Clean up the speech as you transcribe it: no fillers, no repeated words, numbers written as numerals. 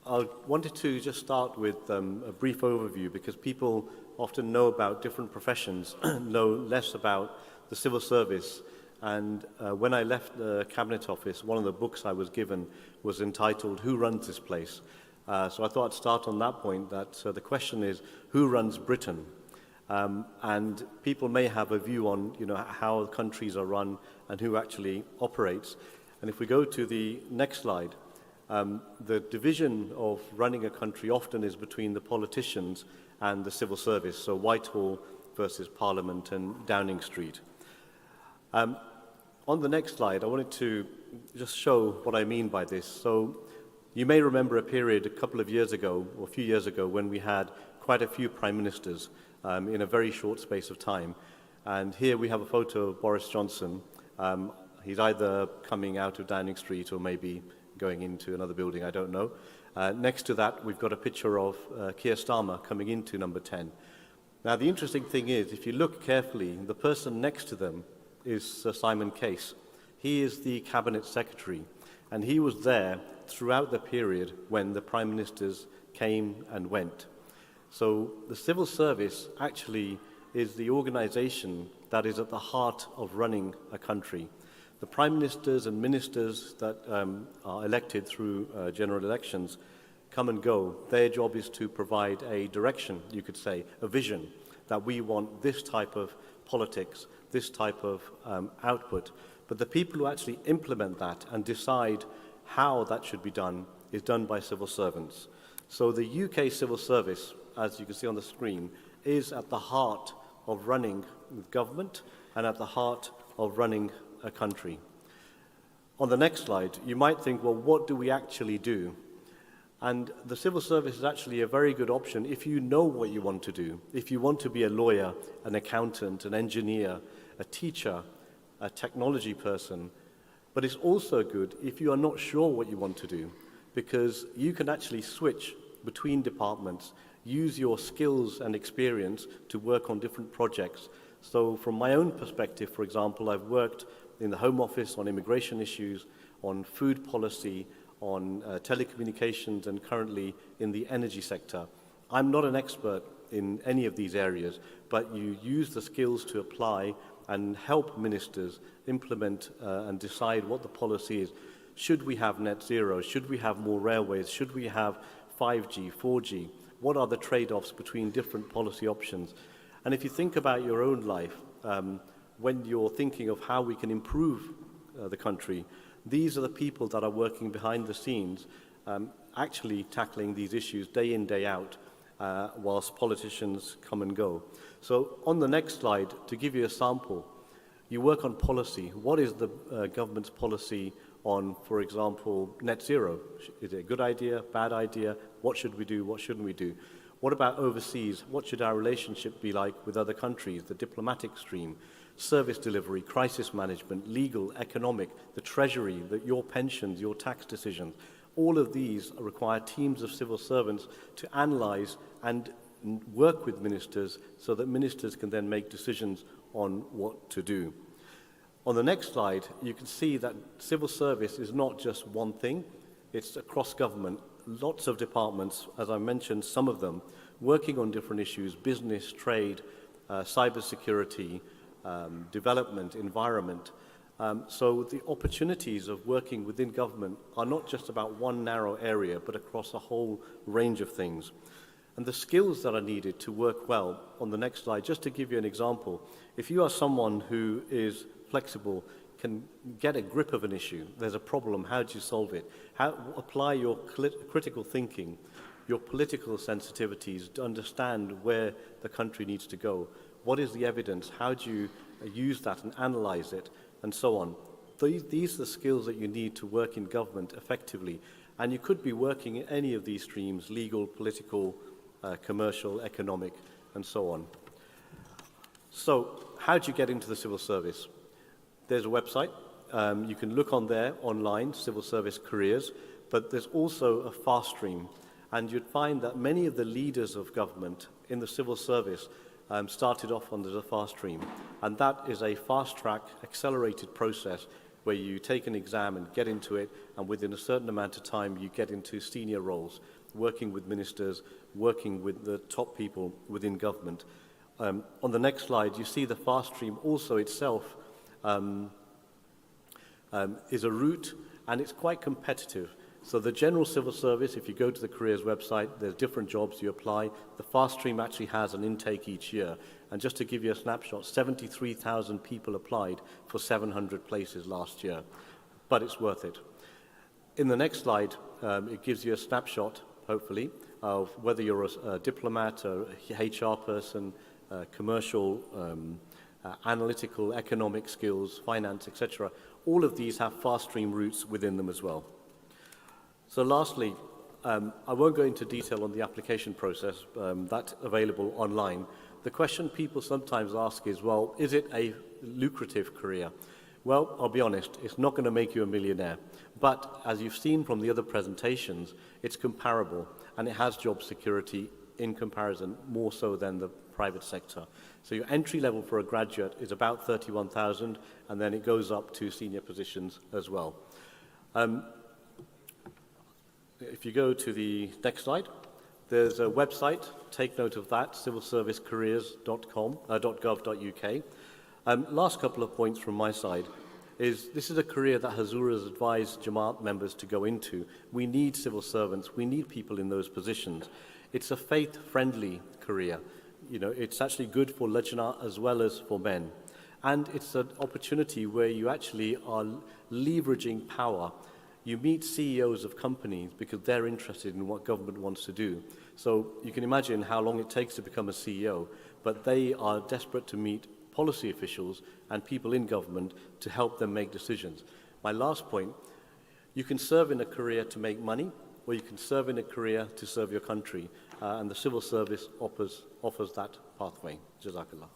I wanted to just start with a brief overview because people often know about different professions, know less about the civil service. And when I left the Cabinet Office, one of the books I was given was entitled, "Who Runs This Place?" So I thought I'd start on that point, that the question is, who runs Britain? And people may have a view on, how countries are run and who actually operates. And if we go to the next slide, the division of running a country often is between the politicians and the civil service, so Whitehall versus Parliament and Downing Street. On the next slide, I wanted to just show what I mean by this. So you may remember a period a couple of years ago, or a few years ago, when we had quite a few prime ministers in a very short space of time. And here we have a photo of Boris Johnson. He's either coming out of Downing Street or maybe going into another building, I don't know. Next to that, we've got a picture of Keir Starmer coming into number 10. Now, the interesting thing is, if you look carefully, the person next to them is Sir Simon Case. He is the Cabinet Secretary, and he was there throughout the period when the Prime Ministers came and went. So the civil service actually is the organisation that is at the heart of running a country. The Prime Ministers and Ministers that are elected through general elections come and go. Their job is to provide a direction, you could say, a vision, that we want this type of politics, this type of output. But the people who actually implement that and decide how that should be done is done by civil servants. So the UK civil service, as you can see on the screen, is at the heart of running government and at the heart of running a country. On the next slide, you might think, well, what do we actually do? And the civil service is actually a very good option if you know what you want to do. If you want to be a lawyer, an accountant, an engineer, a teacher, a technology person. But it's also good if you are not sure what you want to do, because you can actually switch between departments, use your skills and experience to work on different projects. So from my own perspective, for example, I've worked in the Home Office on immigration issues, on food policy, on telecommunications, and currently in the energy sector. I'm not an expert in any of these areas, but you use the skills to apply and help ministers implement and decide what the policy is. Should we have net zero? Should we have more railways? Should we have 5G, 4G? What are the trade-offs between different policy options? And if you think about your own life, when you're thinking of how we can improve the country, these are the people that are working behind the scenes, actually tackling these issues day in, day out, whilst politicians come and go. So on the next slide, to give you a sample, you work on policy. What is the government's policy on, for example, net zero? Is it a good idea, bad idea? What should we do? What shouldn't we do? What about overseas? What should our relationship be like with other countries? The diplomatic stream, service delivery, crisis management, legal, economic, the treasury, your pensions, your tax decisions. All of these require teams of civil servants to analyse and work with ministers so that ministers can then make decisions on what to do. On the next slide, you can see that civil service is not just one thing, it's across government. Lots of departments, as I mentioned, some of them, working on different issues, business, trade, cybersecurity, development, environment. So the opportunities of working within government are not just about one narrow area, but across a whole range of things. And the skills that are needed to work well, on the next slide, just to give you an example, if you are someone who is flexible, can get a grip of an issue, there's a problem, how do you solve it? How apply your critical thinking, your political sensitivities to understand where the country needs to go. What is the evidence? How do you use that and analyze it, and so on? These are the skills that you need to work in government effectively. And you could be working in any of these streams, legal, political, commercial, economic, and so on. So how do you get into the civil service? There's a website. You can look on there online, Civil Service Careers, but there's also a fast stream. And you'd find that many of the leaders of government in the civil service started off under the fast stream. And that is a fast-track, accelerated process where you take an exam and get into it, and within a certain amount of time you get into senior roles, working with ministers, working with the top people within government. On the next slide, you see the fast stream also itself is a route, and it's quite competitive. So the general civil service, if you go to the careers website, there's different jobs you apply. The fast stream actually has an intake each year. And just to give you a snapshot, 73,000 people applied for 700 places last year. But it's worth it. In the next slide, it gives you a snapshot, hopefully, of whether you're a diplomat, a HR person, commercial, analytical, economic skills, finance, etc. All of these have fast stream routes within them as well. So lastly, I won't go into detail on the application process. That's available online. The question people sometimes ask is, well, is it a lucrative career? Well, I'll be honest, it's not going to make you a millionaire. But as you've seen from the other presentations, it's comparable, and it has job security in comparison, more so than the private sector. So your entry level for a graduate is about 31,000, and then it goes up to senior positions as well. If you go to the next slide, there's a website, take note of that, civilservicecareers.gov.uk. Last couple of points from my side is this is a career that Hazura has advised Jamaat members to go into. We need civil servants, we need people in those positions. It's a faith-friendly career. You know, it's actually good for Lajna as well as for men. And it's an opportunity where you actually are leveraging power. You meet CEOs of companies because they're interested in what government wants to do. So you can imagine how long it takes to become a CEO, but they are desperate to meet policy officials and people in government to help them make decisions. My last point, you can serve in a career to make money, or you can serve in a career to serve your country. And the civil service offers that pathway. Jazakallah.